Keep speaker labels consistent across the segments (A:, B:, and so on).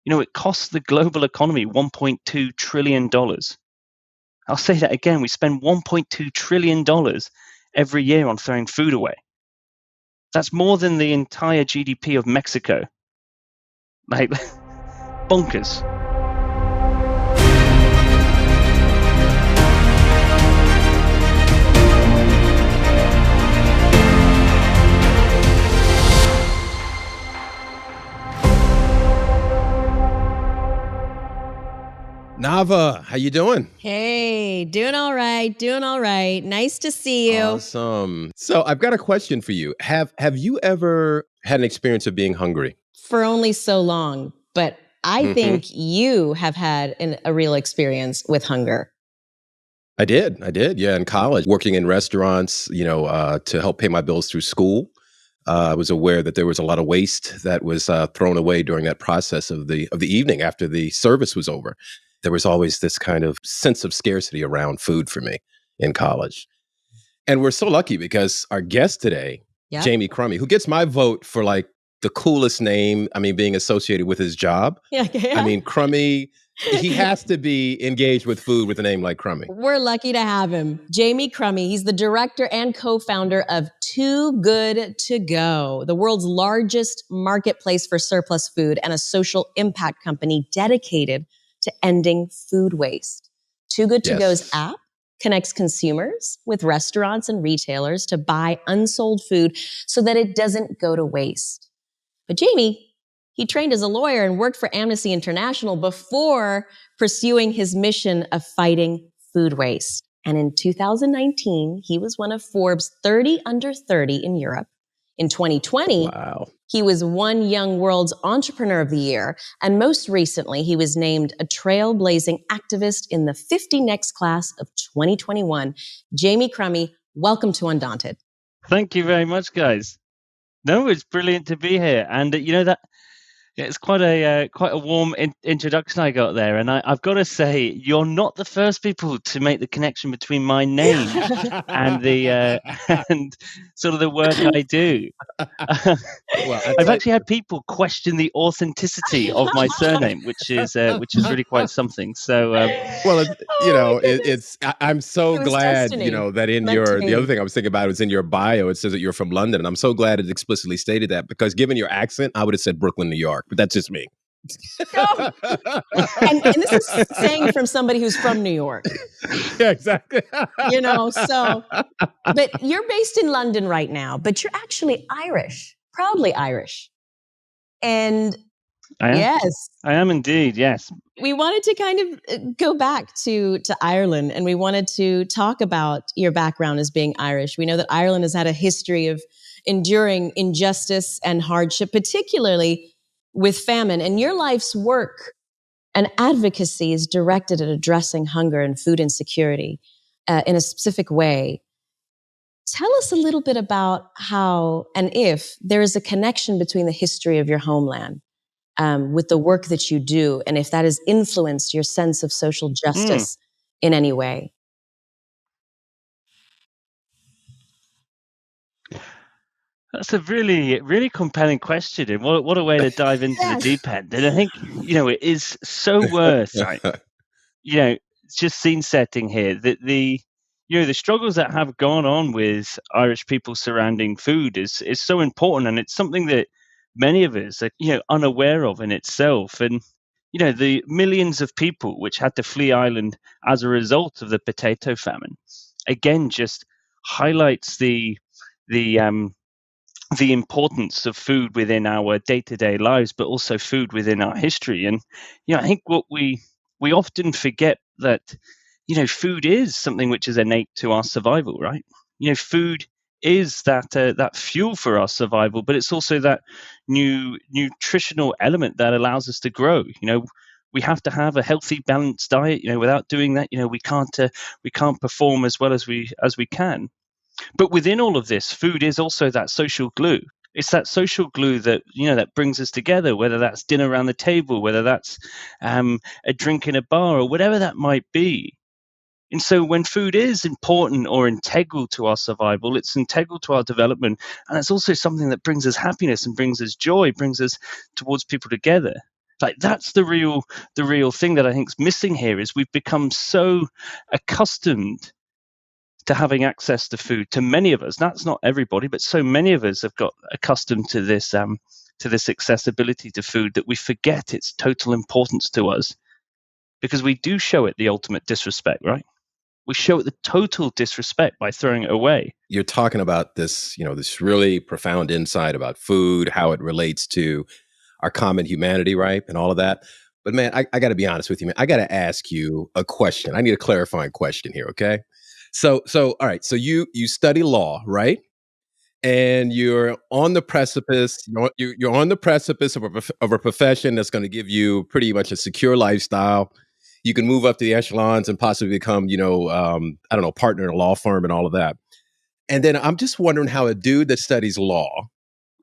A: It costs the global economy $1.2 trillion. I'll say that again. We spend $1.2 trillion every year on throwing food away. That's more than the entire GDP of Mexico. Like, bonkers.
B: Nava, how you doing?
C: Hey, doing all right. Nice to see you.
B: Awesome. So I've got a question for you. Have you ever had an experience of being hungry?
C: For only so long, but I think you have had a real experience with hunger.
B: I did. Yeah, in college, working in restaurants, to help pay my bills through school. I was aware that there was a lot of waste that was thrown away during that process of the evening after the service was over. There was always this kind of sense of scarcity around food for me in college. And we're so lucky because our guest today, Jamie Crummie, who gets my vote for like the coolest name, being associated with his job.
C: Yeah.
B: Crummie, he has to be engaged with food with a name like Crummie.
C: We're lucky to have him. Jamie Crummie, he's the director and co-founder of Too Good To Go, the world's largest marketplace for surplus food and a social impact company dedicated to ending food waste. Too Good To Go's app connects consumers with restaurants and retailers to buy unsold food so that it doesn't go to waste. But Jamie, he trained as a lawyer and worked for Amnesty International before pursuing his mission of fighting food waste. And in 2019, he was one of Forbes 30 under 30 in Europe. In 2020, he was One Young World's Entrepreneur of the Year. And most recently, he was named a Trailblazing Activist in the 50 Next class of 2021. Jamie Crummie, welcome to Undaunted.
A: Thank you very much, guys. No, it's brilliant to be here. And that it's quite a warm introduction I got there. And I've got to say, you're not the first people to make the connection between my name and the and sort of the work I do. I've actually had people question the authenticity of my surname, which is really quite something. So,
B: I'm so glad, that in the other thing I was thinking about was in your bio, it says that you're from London. And I'm so glad it explicitly stated that, because given your accent, I would have said Brooklyn, New York, but that's just me.
C: and this is saying from somebody who's from New York.
B: Yeah, exactly.
C: But you're based in London right now, but you're actually Irish, proudly Irish. And
A: I am indeed, yes.
C: We wanted to kind of go back to Ireland, and we wanted to talk about your background as being Irish. We know that Ireland has had a history of enduring injustice and hardship, particularly with famine. And your life's work and advocacy is directed at addressing hunger and food insecurity in a specific way. Tell us a little bit about how and if there is a connection between the history of your homeland with the work that you do, and if that has influenced your sense of social justice in any way.
A: That's a really, really compelling question, and what a way to dive into the deep end. And I think, it is so worth, just scene setting here, that the struggles that have gone on with Irish people surrounding food is so important, and it's something that many of us are, unaware of in itself. And, the millions of people which had to flee Ireland as a result of the potato famine, again, just highlights the importance of food within our day-to-day lives, but also food within our history. And, I think what we often forget that, food is something which is innate to our survival, right? Food is that fuel for our survival, but it's also that new nutritional element that allows us to grow. We have to have a healthy, balanced diet. Without doing that, we can't perform as well as we can. But within all of this, food is also that social glue. It's that social glue that that brings us together, whether that's dinner around the table, whether that's a drink in a bar, or whatever that might be. And so when food is important or integral to our survival, it's integral to our development. And it's also something that brings us happiness and brings us joy, brings us towards people together. Like that's the real thing that I think is missing here is we've become so accustomed to having access to food. To many of us, that's not everybody, but so many of us have got accustomed to this accessibility to food that we forget its total importance to us, because we do show it the ultimate disrespect, right? We show it the total disrespect by throwing it away.
B: You're talking about this, this really profound insight about food, how it relates to our common humanity, right? And all of that. But man, I got to be honest with you, man. I got to ask you a question. I need a clarifying question here, okay? So all right. So you study law, right? And you're on the precipice. You're on the precipice of a profession that's going to give you pretty much a secure lifestyle. You can move up to the echelons and possibly become, I don't know, partner in a law firm and all of that. And then I'm just wondering how a dude that studies law,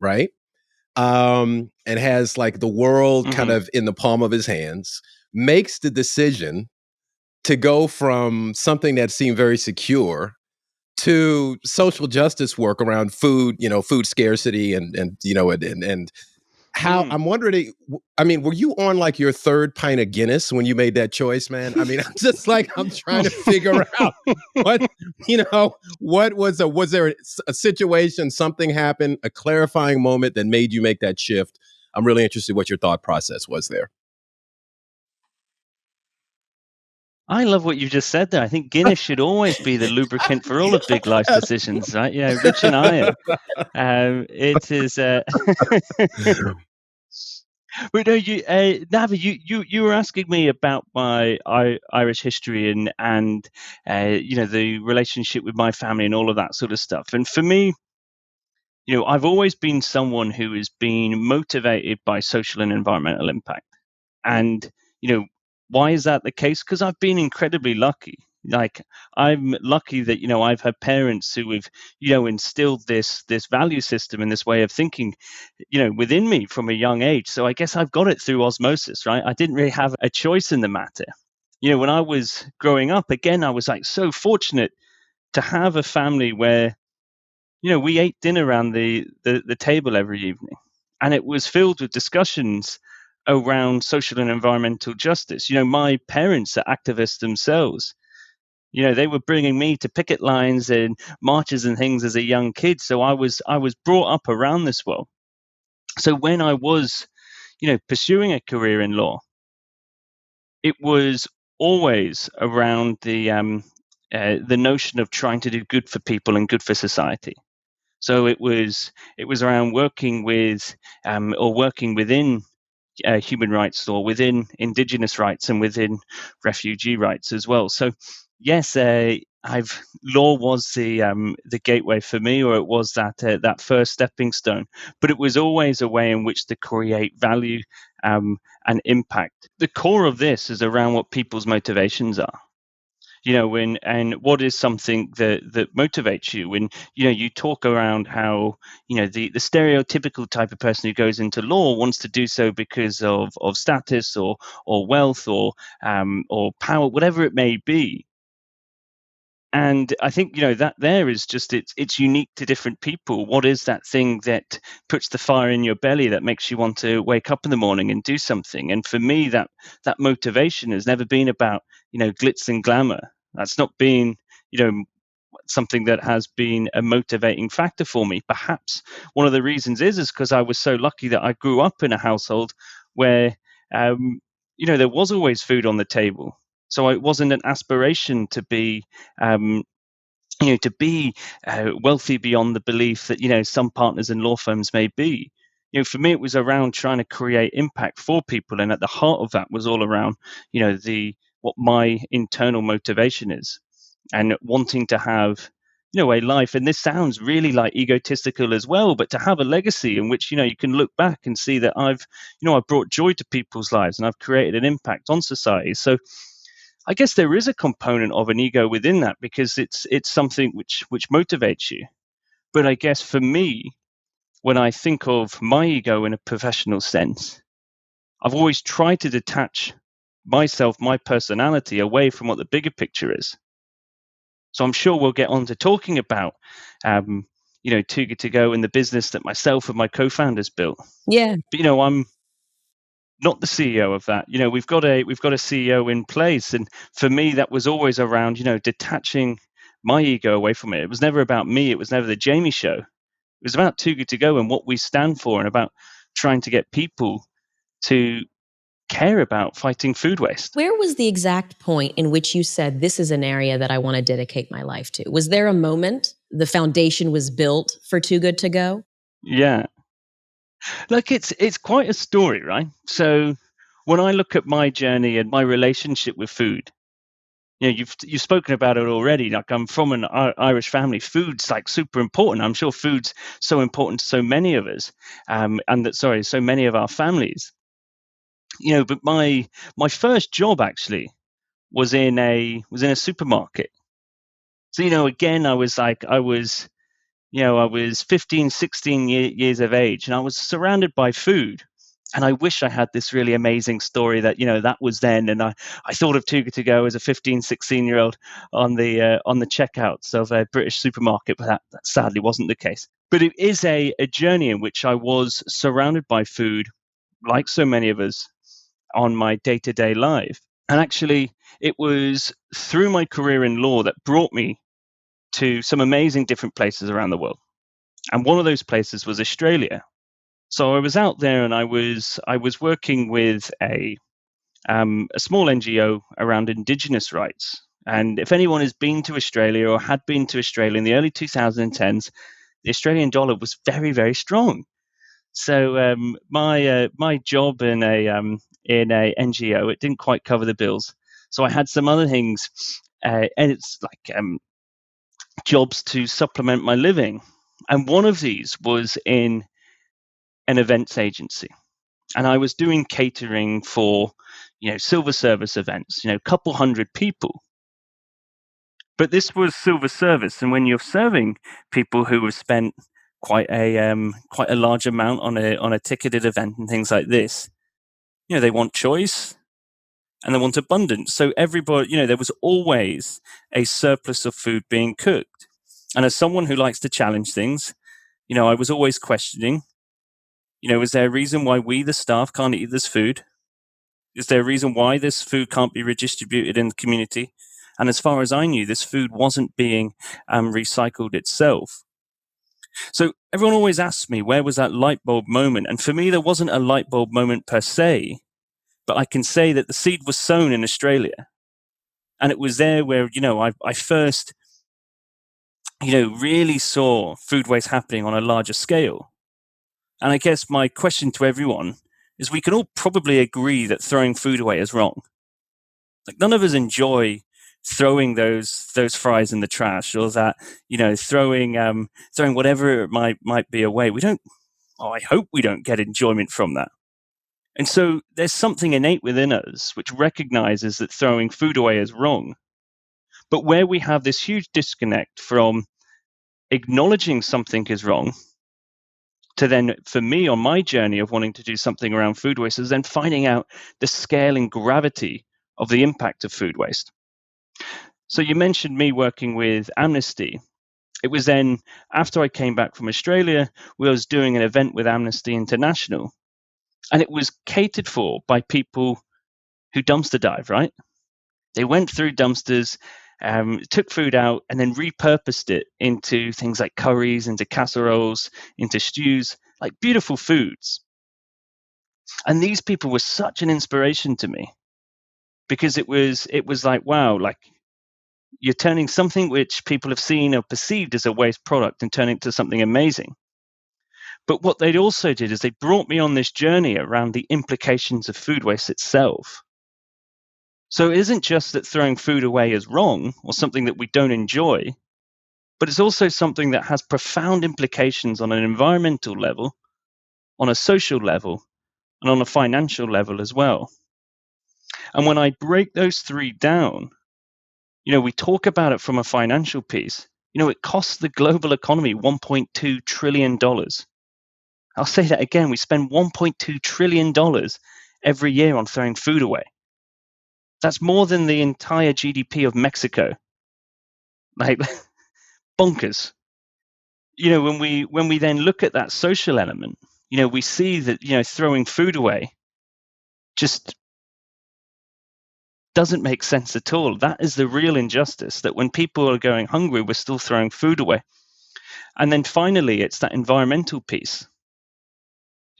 B: right, and has like the world kind of in the palm of his hands, makes the decision to go from something that seemed very secure to social justice work around food, food scarcity and how I'm wondering, I mean, were you on like your third pint of Guinness when you made that choice, man? I mean, I'm trying to figure out what was there a situation, something happened, a clarifying moment that made you make that shift? I'm really interested what your thought process was there.
A: I love what you just said there. I think Guinness should always be the lubricant for all of big life decisions, right? Yeah, rich in iron. It is. But no, Nava, you were asking me about my Irish history and the relationship with my family and all of that sort of stuff. And for me, I've always been someone who has been motivated by social and environmental impact. And, why is that the case? Because I've been incredibly lucky. Like, I'm lucky that, I've had parents who have, instilled this value system and this way of thinking, within me from a young age. So I guess I've got it through osmosis, right? I didn't really have a choice in the matter. When I was growing up, again, I was like so fortunate to have a family where we ate dinner around the table every evening, and it was filled with discussions around social and environmental justice. My parents are activists themselves. They were bringing me to picket lines and marches and things as a young kid. So I was brought up around this world. So when I was, pursuing a career in law, it was always around the notion of trying to do good for people and good for society. So it was around working with or working within human rights law, within indigenous rights, and within refugee rights as well. So yes, law was the gateway for me, or it was that first stepping stone. But it was always a way in which to create value and impact. The core of this is around what people's motivations are. And what is something that motivates you. When you talk around how the stereotypical type of person who goes into law wants to do so because of status or wealth or power, whatever it may be. And I think that there is just it's unique to different people. What is that thing that puts the fire in your belly that makes you want to wake up in the morning and do something? And for me, that motivation has never been about glitz and glamour. That's not been something that has been a motivating factor for me. Perhaps one of the reasons is because I was so lucky that I grew up in a household where there was always food on the table. So it wasn't an aspiration to be, wealthy beyond the belief that some partners in law firms may be. For me, it was around trying to create impact for people, and at the heart of that was all around, what my internal motivation is, and wanting to have, a life. And this sounds really like egotistical as well, but to have a legacy in which you can look back and see that I've brought joy to people's lives and I've created an impact on society. So I guess there is a component of an ego within that, because it's something which motivates you. But I guess for me, when I think of my ego in a professional sense, I've always tried to detach myself, my personality, away from what the bigger picture is. So I'm sure we'll get on to talking about, Too Good To Go and the business that myself and my co-founders built.
C: Yeah.
A: But I'm not the CEO of that. We've got a CEO in place, and for me, that was always around detaching my ego away from it. It was never about me. It was never the Jamie show. It was about Too Good To Go and what we stand for, and about trying to get people to care about fighting food waste.
C: Where was the exact point in which you said, this is an area that I want to dedicate my life to? Was there a moment the foundation was built for Too Good To Go?
A: Yeah. Look, it's quite a story, right? So when I look at my journey and my relationship with food, you've spoken about it already. Like, I'm from an Irish family. Food's like super important. I'm sure food's so important to so many of us, so many of our families. But my first job actually was in a supermarket. So again, I was 15, 16 years of age, and I was surrounded by food. And I wish I had this really amazing story that, that was then. And I thought of Too Good To Go as a 15, 16-year-old on the checkouts of a British supermarket, but that sadly wasn't the case. But it is a journey in which I was surrounded by food, like so many of us, on my day-to-day life. And actually, it was through my career in law that brought me to some amazing different places around the world. And one of those places was Australia. So I was out there, and I was working with a small NGO around Indigenous rights. And if anyone has been to Australia or had been to Australia in the early 2010s, the Australian dollar was very, very strong. So my job in a NGO, it didn't quite cover the bills. So I had some other things, and it's like jobs to supplement my living. And one of these was in an events agency. And I was doing catering for, silver service events, a couple hundred people. But this was silver service, and when you're serving people who have spent quite a large amount on a ticketed event and things like this, they want choice and they want abundance. So everybody, there was always a surplus of food being cooked. And as someone who likes to challenge things, I was always questioning, is there a reason why we, the staff, can't eat this food? Is there a reason why this food can't be redistributed in the community? And as far as I knew, this food wasn't being recycled itself. So everyone always asks me, where was that light bulb moment? And for me, there wasn't a light bulb moment per se, but I can say that the seed was sown in Australia. And it was there where, I first, really saw food waste happening on a larger scale. And I guess my question to everyone is, we can all probably agree that throwing food away is wrong. Like, none of us enjoy throwing those fries in the trash, or that, throwing whatever it might be away. I hope we don't get enjoyment from that. And so there's something innate within us which recognizes that throwing food away is wrong. But where we have this huge disconnect from acknowledging something is wrong to then, for me, on my journey of wanting to do something around food waste, is then finding out the scale and gravity of the impact of food waste. So you mentioned me working with Amnesty. It was then, after I came back from Australia, we was doing an event with Amnesty International, and it was catered for by people who dumpster dive, right? They went through dumpsters, took food out, and then repurposed it into things like curries, into casseroles, into stews, like beautiful foods. And these people were such an inspiration to me, because it was like, wow, like, you're turning something which people have seen or perceived as a waste product and turning it to something amazing. But what they also did is they brought me on this journey around the implications of food waste itself. So it isn't just that throwing food away is wrong or something that we don't enjoy, but it's also something that has profound implications on an environmental level, on a social level, and on a financial level as well. And when I break those three down, we talk about it from a financial piece. It costs the global economy $1.2 trillion. I'll say that again. We spend $1.2 trillion every year on throwing food away. That's more than the entire GDP of Mexico. Like, bonkers. When we then look at that social element, we see that, throwing food away just doesn't make sense at all. That is the real injustice, that when people are going hungry, we're still throwing food away. And then finally, it's that environmental piece.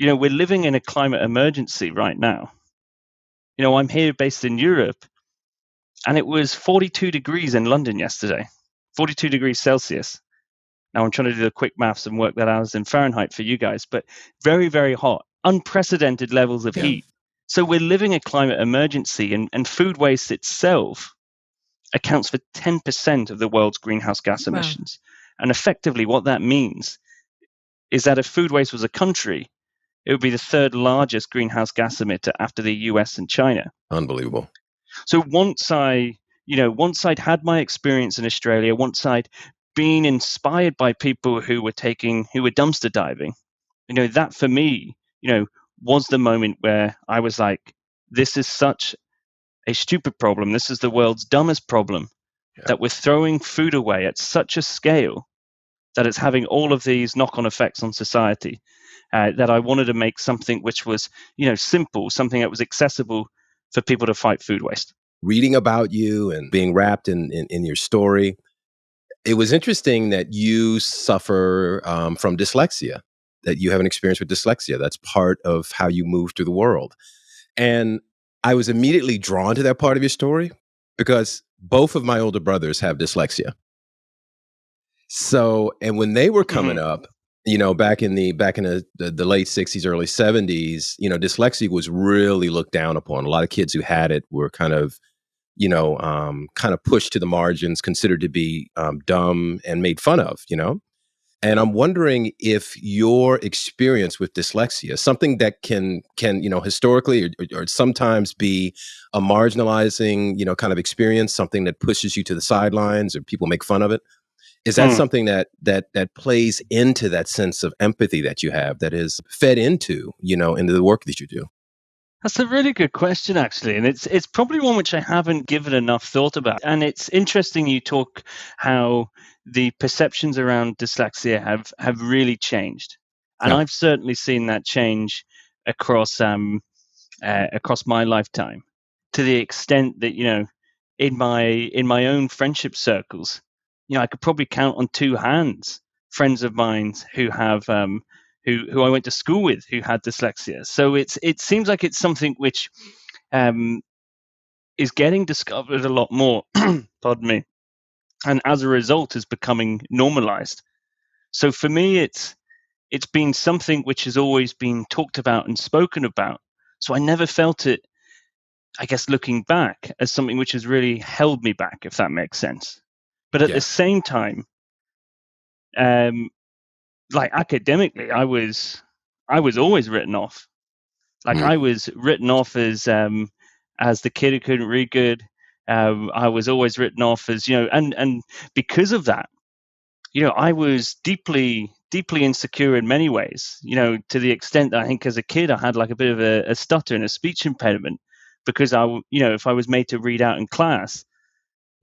A: We're living in a climate emergency right now. I'm here based in Europe, and it was 42 degrees in London yesterday, 42 degrees Celsius. Now I'm trying to do the quick maths and work that out as in Fahrenheit for you guys, but very, very hot, unprecedented levels of heat. So we're living a climate emergency, and food waste itself accounts for 10% of the world's greenhouse gas emissions. Wow. And effectively what that means is that if food waste was a country, it would be the third largest greenhouse gas emitter after the US and China.
B: Unbelievable.
A: So once I'd had my experience in Australia, once I'd been inspired by people who were dumpster diving, that for me, was the moment where I was like, this is such a stupid problem. This is the world's dumbest problem, that we're throwing food away at such a scale that it's having all of these knock-on effects on society, that I wanted to make something which was, simple, something that was accessible for people to fight food waste.
B: Reading about you and being wrapped in your story, it was interesting that you suffer from dyslexia, that you have an experience with dyslexia. That's part of how you move through the world. And I was immediately drawn to that part of your story because both of my older brothers have dyslexia. So, and when they were coming up, back in the late 60s, early 70s, dyslexia was really looked down upon. A lot of kids who had it were kind of pushed to the margins, considered to be dumb and made fun of, And I'm wondering if your experience with dyslexia, something that can historically or sometimes be a marginalizing, kind of experience, something that pushes you to the sidelines or people make fun of it. Is that something that plays into that sense of empathy that you have, that is fed into the work that you do?
A: That's a really good question, actually, and it's probably one which I haven't given enough thought about. And it's interesting you talk how the perceptions around dyslexia have really changed, and I've certainly seen that change across my lifetime, to the extent that in my own friendship circles, I could probably count on two hands friends of mine who have who I went to school with who had dyslexia. So it seems like it's something which is getting discovered a lot more, pardon me, and as a result is becoming normalized. So for me, it's been something which has always been talked about and spoken about. So I never felt it, I guess, looking back, as something which has really held me back, if that makes sense. But at the same time, like academically, I was always written off. Like I was written off as the kid who couldn't read good. I was always written off as, and because of that, I was deeply insecure in many ways, to the extent that I think as a kid I had like a bit of a stutter and a speech impediment, because if I was made to read out in class,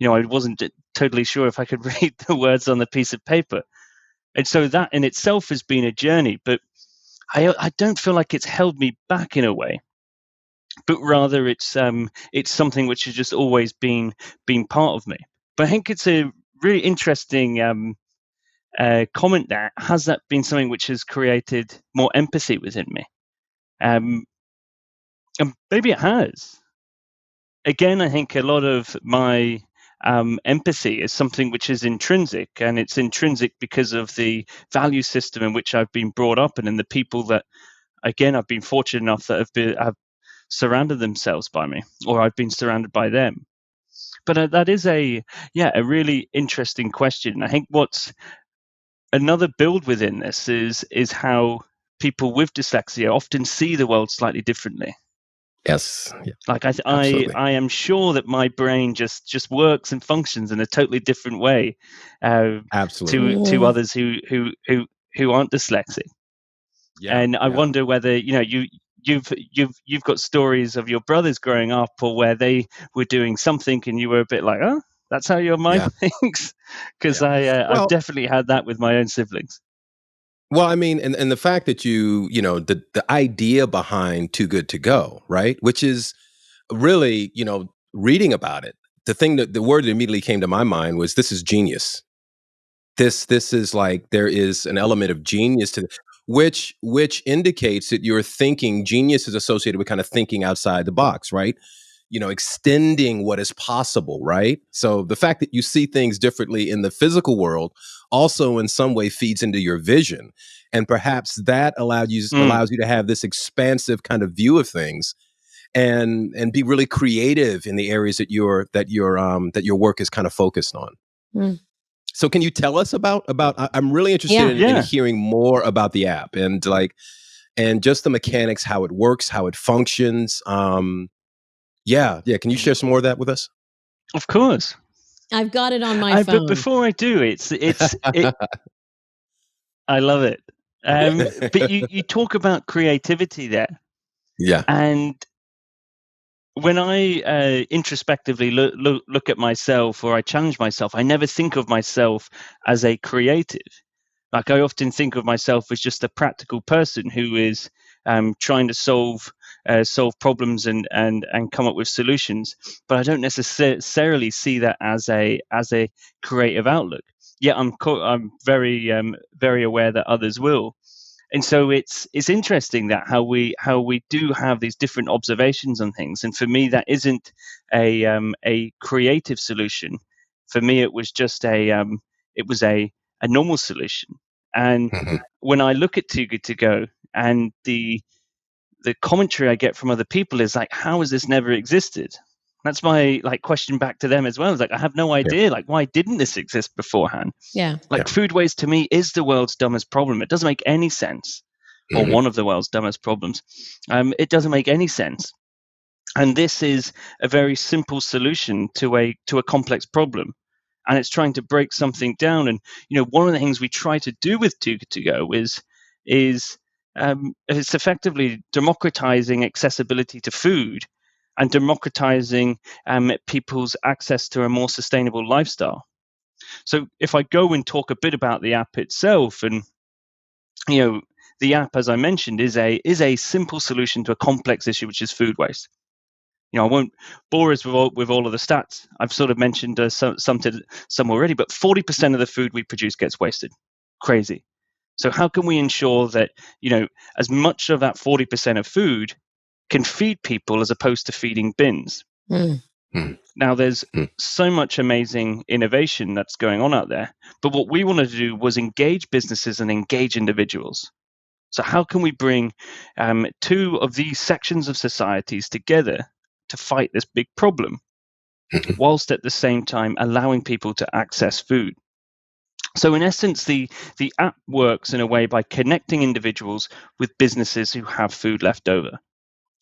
A: I wasn't totally sure if I could read the words on the piece of paper. And so that in itself has been a journey, but I don't feel like it's held me back in a way, but rather it's something which has just always been part of me. But I think it's a really interesting comment there. Has that been something which has created more empathy within me? And maybe it has. Again, I think a lot of my empathy is something which is intrinsic, and it's intrinsic because of the value system in which I've been brought up, and in the people that, again, I've been fortunate enough that have surrounded themselves by me, or I've been surrounded by them. But that is a really interesting question. I think what's another build within this is how people with dyslexia often see the world slightly differently.
B: Yes. Yeah.
A: Like I am sure that my brain just works and functions in a totally different way
B: Absolutely.
A: to others who aren't dyslexic. Yeah, and I wonder whether you've got stories of your brothers growing up, or where they were doing something and you were a bit like, oh, that's how your mind thinks. Because I've definitely had that with my own siblings.
B: Well, I mean, and the fact that the idea behind Too Good to Go, right? Which is really, reading about it, the word that immediately came to my mind was, this is genius. This is like, there is an element of genius to which indicates that you're thinking. Genius is associated with kind of thinking outside the box, right? Extending what is possible, right? So the fact that you see things differently in the physical world also in some way feeds into your vision. And perhaps that allows you to have this expansive kind of view of things, and be really creative in the areas that your work is kind of focused on.
C: Mm.
B: So can you tell us about I'm really interested in hearing more about the app, and just the mechanics, how it works, how it functions. Can you share some more of that with us?
A: Of course.
C: I've got it on my phone.
A: But before I do, I love it. But you talk about creativity there.
B: Yeah.
A: And when I introspectively look at myself, or I challenge myself, I never think of myself as a creative. Like, I often think of myself as just a practical person who is trying to solve problems and come up with solutions. But I don't necessarily see that as a creative outlook. Yeah, I'm very very aware that others will. And so it's interesting that how we do have these different observations on things. And for me, that isn't a creative solution. For me, it was just a normal solution. And when I look at Too Good to Go, and the commentary I get from other people is like, how has this never existed? That's my question back to them as well. It's like, I have no idea. Like, why didn't this exist beforehand?
C: Yeah.
A: Food waste to me is the world's dumbest problem. It doesn't make any sense. Or one of the world's dumbest problems. It doesn't make any sense. And this is a very simple solution to a complex problem. And it's trying to break something down. And one of the things we try to do with Too Good to Go is it's effectively democratizing accessibility to food, and democratizing people's access to a more sustainable lifestyle. So if I go and talk a bit about the app itself, and the app, as I mentioned, is a simple solution to a complex issue, which is food waste. I won't bore us with all of the stats. I've sort of mentioned some already, but 40% of the food we produce gets wasted. Crazy. So how can we ensure that as much of that 40% of food can feed people as opposed to feeding bins? Now, there's so much amazing innovation that's going on out there, but what we wanted to do was engage businesses and engage individuals. So how can we bring two of these sections of societies together to fight this big problem, whilst at the same time allowing people to access food? So in essence, the app works in a way by connecting individuals with businesses who have food left over.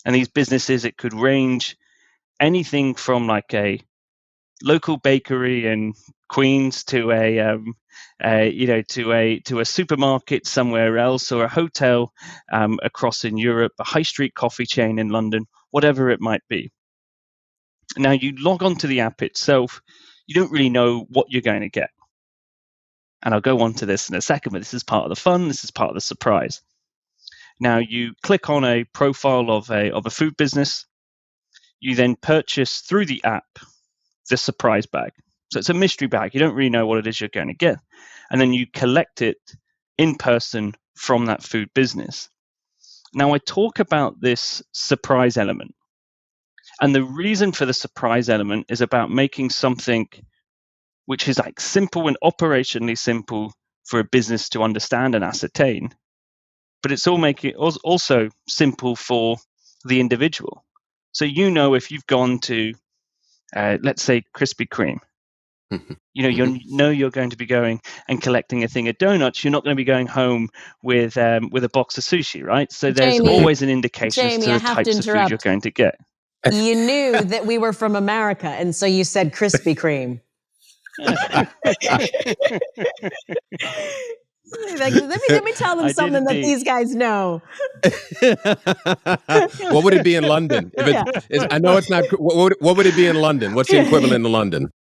A: And these businesses, it could range anything from like a local bakery in Queens to a supermarket somewhere else, or a hotel across in Europe, a high street coffee chain in London, whatever it might be. Now, you log on to the app itself, you don't really know what you're going to get. And I'll go on to this in a second, but this is part of the fun, this is part of the surprise. Now, you click on a profile of a food business. You then purchase through the app the surprise bag. So it's a mystery bag. You don't really know what it is you're going to get. And then you collect it in person from that food business. Now, I talk about this surprise element. And the reason for the surprise element is about making something which is like simple and operationally simple for a business to understand and ascertain. But it's also simple for the individual. So if you've gone to, let's say, Krispy Kreme, you're going to be going and collecting a thing of donuts. You're not going to be going home with a box of sushi, right? So there's
C: Jamie,
A: always an indication as to the types of food you're going to get.
C: You knew that we were from America, and so you said Krispy Kreme. Let me tell them something that these guys know.
B: What would it be in London? I know it's not. What would it be in London? What's the equivalent in London?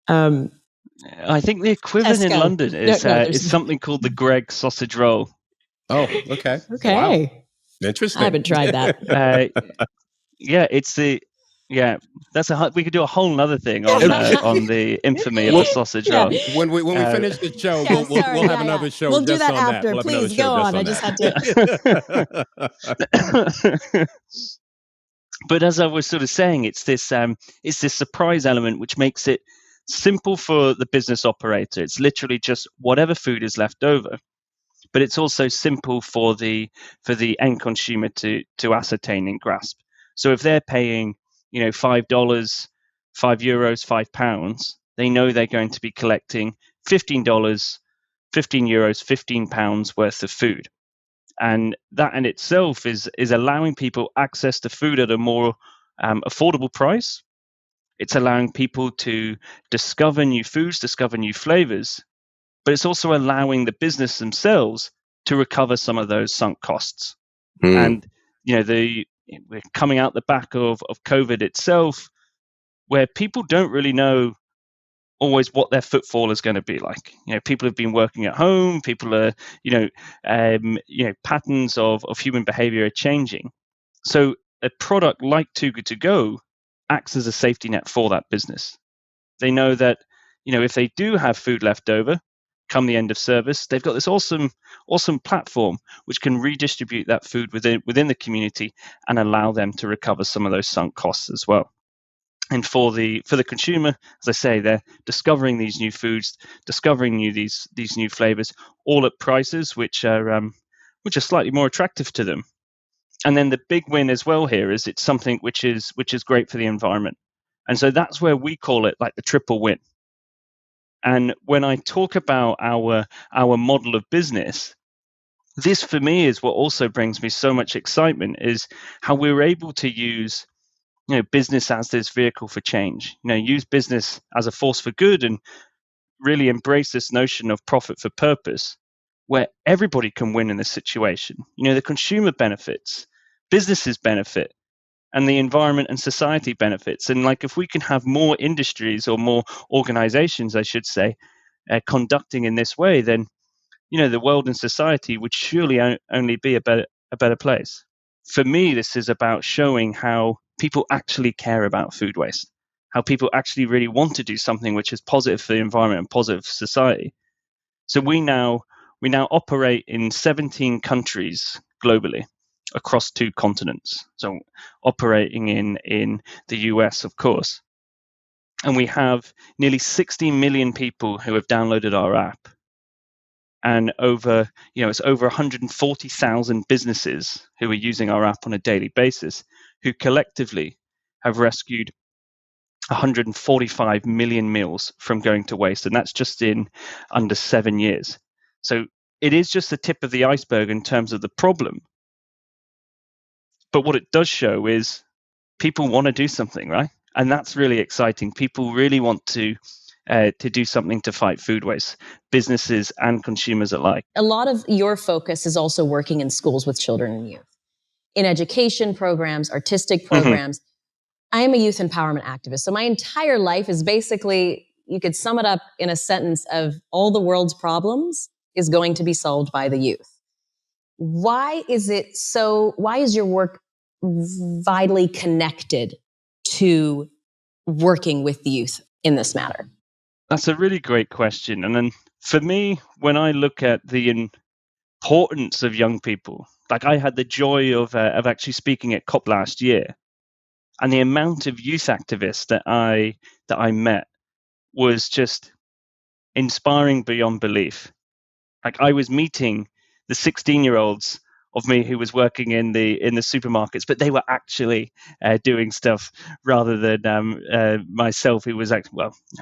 A: I think the equivalent in London is something called the Greggs sausage roll.
B: Oh, okay.
C: Okay.
B: Wow. Interesting.
C: I haven't tried that.
A: We could do a whole other thing on the infamy of the sausage roll.
B: When we finish the show,
C: Yeah,
B: we'll have another show.
C: We'll do
B: just
C: that
B: on
C: after.
B: We'll have another
C: Please
B: show
C: go
B: just
C: on. I just had to.
A: But as I was sort of saying, it's this surprise element which makes it simple for the business operator. It's literally just whatever food is left over, but it's also simple for the end consumer to ascertain and grasp. So if they're paying, $5, €5, £5, they know they're going to be collecting $15, €15, £15 worth of food. And that in itself is allowing people access to food at a more affordable price. It's allowing people to discover new foods, discover new flavors, but it's also allowing the business themselves to recover some of those sunk costs. And we're coming out the back of COVID itself, where people don't really know always what their footfall is going to be like. People have been working at home. People are, patterns of human behavior are changing. So a product like Too Good To Go acts as a safety net for that business. They know that, if they do have food left over, come the end of service, they've got this awesome platform which can redistribute that food within the community and allow them to recover some of those sunk costs as well. And for the consumer, as I say, they're discovering these new foods, discovering these new flavors, all at prices which are slightly more attractive to them. And then the big win as well here is it's something which is great for the environment. And so that's where we call it like the triple win. And when I talk about our model of business, this for me is what also brings me so much excitement, is how we're able to use business as this vehicle for change. Use business as a force for good and really embrace this notion of profit for purpose, where everybody can win in this situation. The consumer benefits, businesses benefit, and the environment and society benefits. And if we can have more industries or more organizations, I should say, conducting in this way, then the world and society would surely only be a better place. For me, this is about showing how people actually care about food waste, how people actually really want to do something which is positive for the environment and positive for society. So we now operate in 17 countries globally across 2 continents. So operating in the US, of course. And we have nearly 60 million people who have downloaded our app. And it's over 140,000 businesses who are using our app on a daily basis, who collectively have rescued 145 million meals from going to waste. And that's just in under 7 years. So it is just the tip of the iceberg in terms of the problem. But what it does show is people want to do something, right? And that's really exciting. People really want to do something to fight food waste, businesses and consumers alike.
C: A lot of your focus is also working in schools with children and youth, in education programs, artistic programs. I am a youth empowerment activist. So my entire life is basically, you could sum it up in a sentence of all the world's problems is going to be solved by the youth. Why is your work vitally connected to working with the youth in this matter?
A: That's a really great question. And then for me, when I look at the importance of young people, I had the joy of actually speaking at COP last year, and the amount of youth activists that I met was just inspiring beyond belief. I was meeting the 16-year-olds of me who was working in the supermarkets, but they were actually doing stuff rather than myself, who was I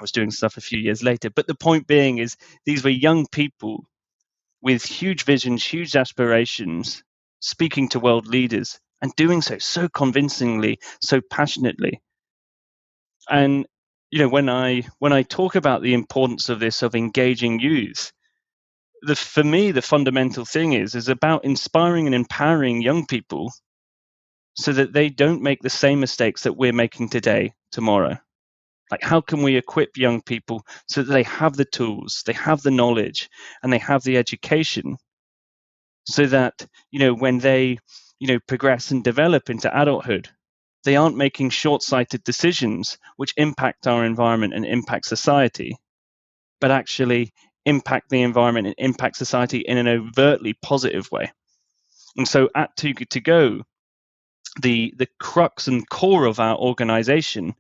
A: was doing stuff a few years later. But the point being is, these were young people with huge visions, huge aspirations, speaking to world leaders and doing so convincingly, so passionately. And when I talk about the importance of this, of engaging youth, for me, the fundamental thing is about inspiring and empowering young people so that they don't make the same mistakes that we're making today, tomorrow. How can we equip young people so that they have the tools, they have the knowledge, and they have the education so that, when they, progress and develop into adulthood, they aren't making short-sighted decisions which impact our environment and impact society, but actually impact the environment and impact society in an overtly positive way. And so at Too Good To Go, the crux and core of our organization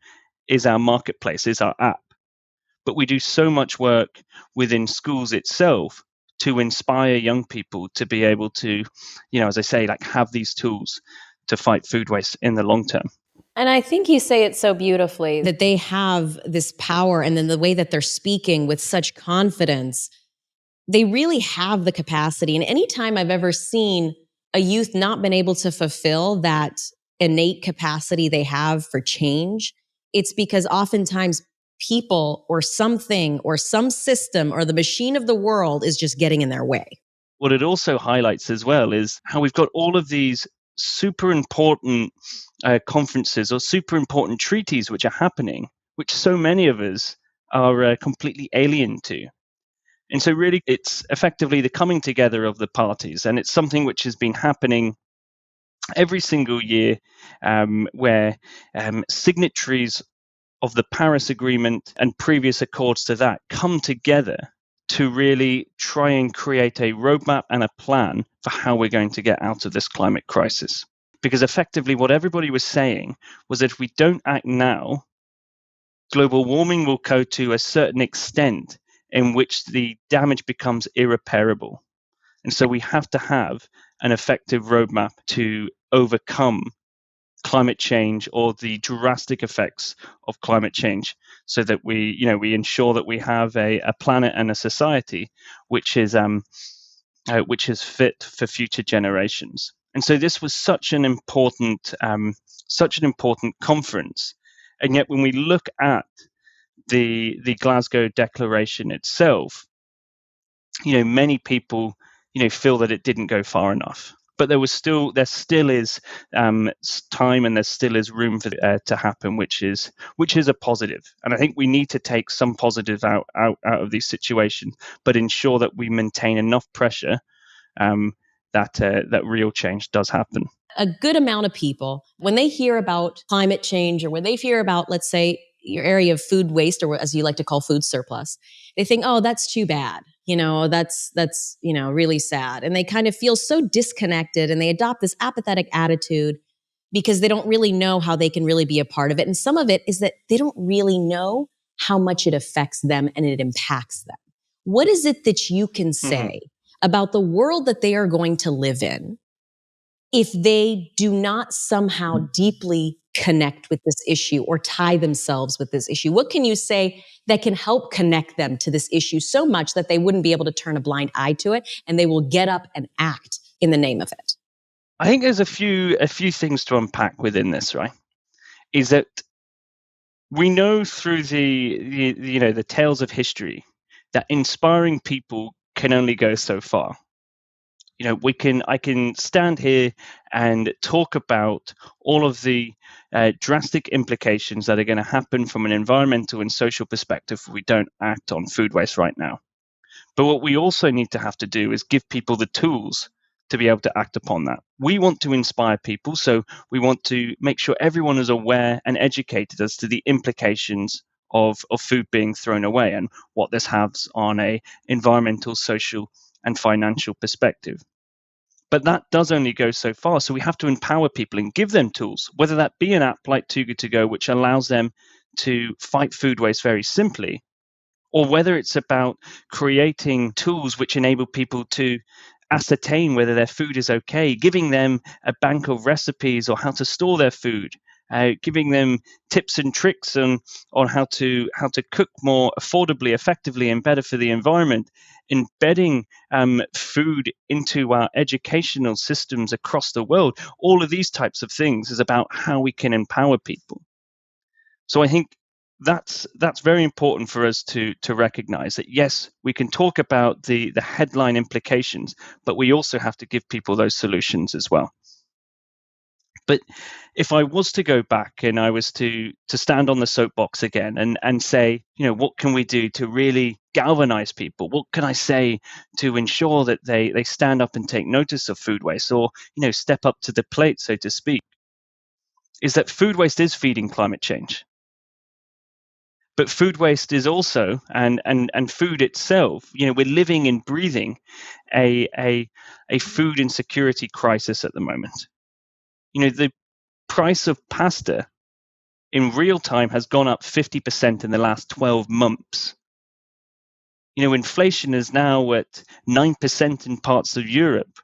A: is our marketplace, is our app. But we do so much work within schools itself to inspire young people to be able to, as I say, have these tools to fight food waste in the long term.
D: And I think you say it so beautifully
C: that they have this power, and then the way that they're speaking with such confidence, they really have the capacity. And anytime I've ever seen a youth not been able to fulfill that innate capacity they have for change, it's because oftentimes people or something or some system or the machine of the world is just getting in their way.
A: What it also highlights as well is how we've got all of these super important conferences or super important treaties which are happening, which so many of us are completely alien to. And so really it's effectively the coming together of the parties, and it's something which has been happening every single year, where signatories of the Paris Agreement and previous accords to that come together to really try and create a roadmap and a plan for how we're going to get out of this climate crisis. Because effectively what everybody was saying was that if we don't act now, global warming will go to a certain extent in which the damage becomes irreparable. And so we have to have an effective roadmap to overcome climate change or the drastic effects of climate change, so that we ensure that we have a planet and a society which is fit for future generations. And so this was such an important conference. And yet when we look at the Glasgow Declaration itself, many people feel that it didn't go far enough. But there still is time, and there still is room for to happen, which is a positive. And I think we need to take some positive out of these situations, but ensure that we maintain enough pressure that real change does happen.
C: A good amount of people, when they hear about climate change, or when they hear about, let's say, your area of food waste, or as you like to call food surplus, they think, oh, that's too bad. That's really sad. And they kind of feel so disconnected, and they adopt this apathetic attitude because they don't really know how they can really be a part of it. And some of it is that they don't really know how much it affects them and it impacts them. What is it that you can say about the world that they are going to live in if they do not somehow deeply connect with this issue or tie themselves with this issue? What can you say that can help connect them to this issue so much that they wouldn't be able to turn a blind eye to it, and they will get up and act in the name of it?
A: I think there's a few things to unpack within this, right? Is that we know through the tales of history that inspiring people can only go so far. I can stand here and talk about all of the drastic implications that are going to happen from an environmental and social perspective if we don't act on food waste right now. But what we also need to have to do is give people the tools to be able to act upon that. We want to inspire people, so we want to make sure everyone is aware and educated as to the implications of food being thrown away and what this has on a environmental, social, and financial perspective. But that does only go so far. So we have to empower people and give them tools, whether that be an app like Too Good To Go, which allows them to fight food waste very simply, or whether it's about creating tools which enable people to ascertain whether their food is okay, giving them a bank of recipes or how to store their food, giving them tips and tricks on how to cook more affordably, effectively, and better for the environment, embedding food into our educational systems across the world. All of these types of things is about how we can empower people. So I think that's very important for us to recognize that, yes, we can talk about the headline implications, but we also have to give people those solutions as well. But if I was to go back and I was to stand on the soapbox again and say, what can we do to really galvanize people? What can I say to ensure that they stand up and take notice of food waste, or step up to the plate, so to speak? Is that food waste is feeding climate change. But food waste is also, and food itself, we're living and breathing a food insecurity crisis at the moment. The price of pasta in real time has gone up 50% in the last 12 months. Inflation is now at 9% in parts of Europe.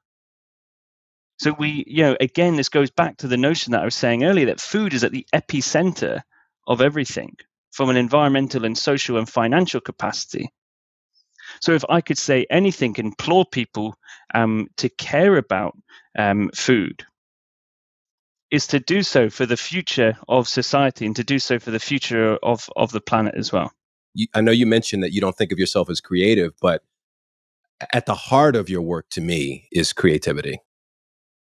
A: So again, this goes back to the notion that I was saying earlier, that food is at the epicenter of everything from an environmental and social and financial capacity. So if I could say anything, implore people to care about food, is to do so for the future of society and to do so for the future of the planet as well.
B: I know you mentioned that you don't think of yourself as creative, but at the heart of your work to me is creativity,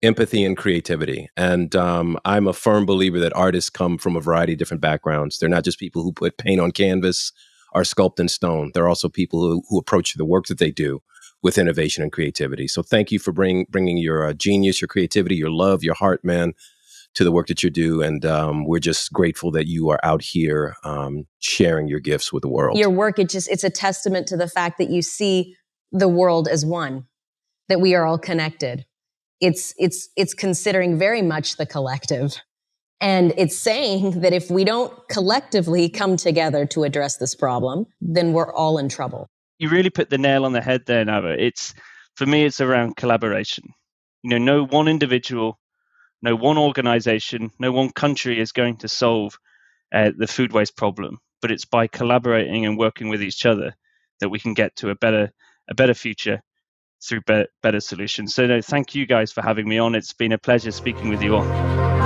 B: empathy and creativity. And I'm a firm believer that artists come from a variety of different backgrounds. They're not just people who put paint on canvas or sculpt in stone. They're also people who approach the work that they do with innovation and creativity. So thank you for bringing your genius, your creativity, your love, your heart, man, to the work that you do. And we're just grateful that you are out here sharing your gifts with the world.
C: Your work, it's a testament to the fact that you see the world as one, that we are all connected. It's considering very much the collective. And it's saying that if we don't collectively come together to address this problem, then we're all in trouble.
A: You really put the nail on the head there, Nava. For me, it's around collaboration. No one individual, no one organization, no one country is going to solve the food waste problem, but it's by collaborating and working with each other that we can get to a better future through better solutions. So no, thank you guys for having me on. It's been a pleasure speaking with you all.